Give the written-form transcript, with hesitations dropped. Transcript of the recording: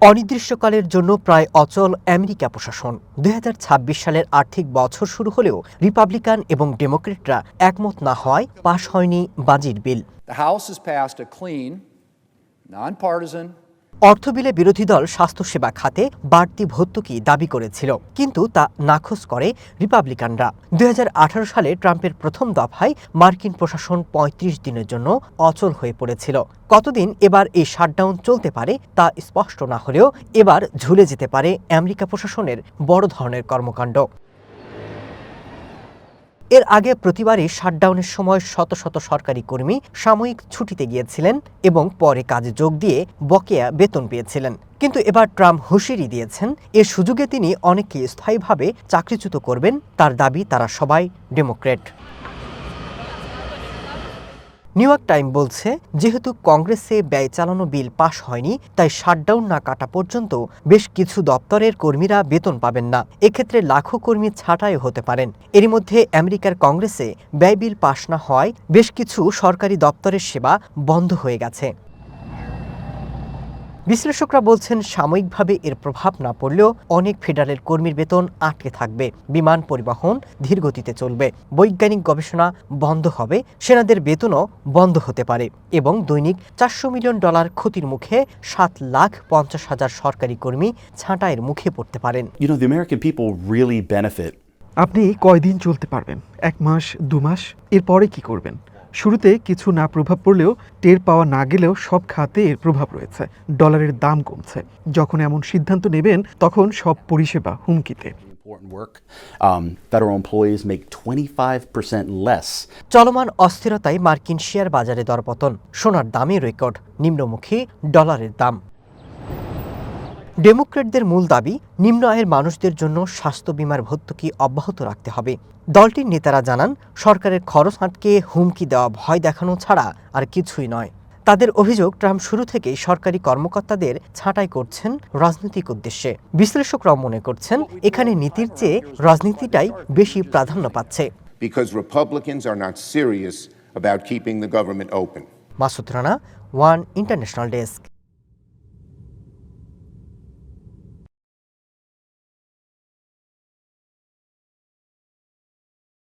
অনির্দিষ্টকালের জন্য প্রায় অচল আমেরিকা প্রশাসন। ২০২৬ সালের আর্থিক বছর শুরু হলেও রিপাবলিকান এবং ডেমোক্রেটরা একমত না হওয়ায় পাশ হয়নি budget bill. The House has passed a clean, nonpartisan অর্থবিলে বিরোধী দল স্বাস্থ্যসেবা খাতে বাড়তি ভর্তুকি দাবি করেছিল, কিন্তু তা নাকচ করে রিপাবলিকানরা। ২০১৮ সালে ট্রাম্পের প্রথম দফায় মার্কিন প্রশাসন ৩৫ দিনের জন্য অচল হয়ে পড়েছিল। কতদিন এবার এই শাটডাউন চলতে পারে তা স্পষ্ট না হলেও এবার ঝুলে যেতে পারে আমেরিকা প্রশাসনের বড় ধরনের কর্মকাণ্ড। এর আগে প্রতিবারই শাটডাউনের সময় শত শত সরকারি কর্মী সাময়িক ছুটিতে গিয়েছিলেন এবং পরে কাজে যোগ দিয়ে বকেয়া বেতন পেয়েছিলেন। কিন্তু এবার ট্রাম্প হুঁশিয়ারি দিয়েছেন, এর সুযোগে তিনি অনেককে স্থায়ীভাবে চাকরিচ্যুত করবেন। তার দাবি তারা সবাই ডেমোক্র্যাট। নিউ ইয়র্ক টাইম বলছে, যেহেতু কংগ্রেসে ব্যয় চালানো বিল পাশ হয়নি, তাই শাটডাউন না কাটা পর্যন্ত বেশ কিছু দপ্তরের কর্মীরা বেতন পাবেন না। এক্ষেত্রে লাখো কর্মী ছাঁটাই হতে পারেন। এরই মধ্যে আমেরিকার কংগ্রেসে ব্যয় বিল পাশ না হওয়ায় বেশ কিছু সরকারি দপ্তরের সেবা বন্ধ হয়ে গেছে। বিশ্লেষকরা বলছেন, সাময়িকভাবে এর প্রভাব না পড়লেও অনেক ফেডারেল কর্মীর বেতন আটকে থাকবে। বিমান পরিবহন ধীরগতিতে চলবে, বৈজ্ঞানিক গবেষণা বন্ধ হবে, সেনাদের বেতনও বন্ধ হতে পারে এবং দৈনিক $400 মিলিয়ন ক্ষতির মুখে 7,50,000 সরকারি কর্মী ছাঁটাইয়ের মুখে পড়তে পারেন। The American people really benefit. আপনি কয়দিন চলতে পারবেন? 1 মাস, 2 মাস? এরপরে কি করবেন? শুরুতে কিছু না প্রভাব পড়লেও, টের পাওয়া না গেলেও সব খাতে এর প্রভাব রয়েছে। ডলারের দাম কমছে। যখন এমন সিদ্ধান্ত নেবেন, তখন সব পরিষেবা হুমকিতে। Federal employees make 25% less. চলমান অস্থিরতায় মার্কিন শেয়ার বাজারে দরপতন, সোনার দামে রেকর্ড, নিম্নমুখী ডলারের দাম। ডেমোক্র্যাটদের মূল দাবি, নিম্ন আয়ের মানুষদের জন্য স্বাস্থ্য বিমার ভর্তুকি অব্যাহত রাখতে হবে। দলটির নেতারা জানান, সরকারের খরচ আটকে হুমকি দেওয়া ভয় দেখানো ছাড়া আর কিছুই নয়। তাদের অভিযোগ, ট্রাম্প শুরু থেকেই সরকারি কর্মকর্তাদের ছাঁটাই করছেন রাজনৈতিক উদ্দেশ্যে। বিশ্লেষকরাও মনে করছেন, এখানে নীতির চেয়ে রাজনীতিটাই বেশি প্রাধান্য পাচ্ছে। Because Republicans are not serious about keeping the government open. Masud Rana, one international desk.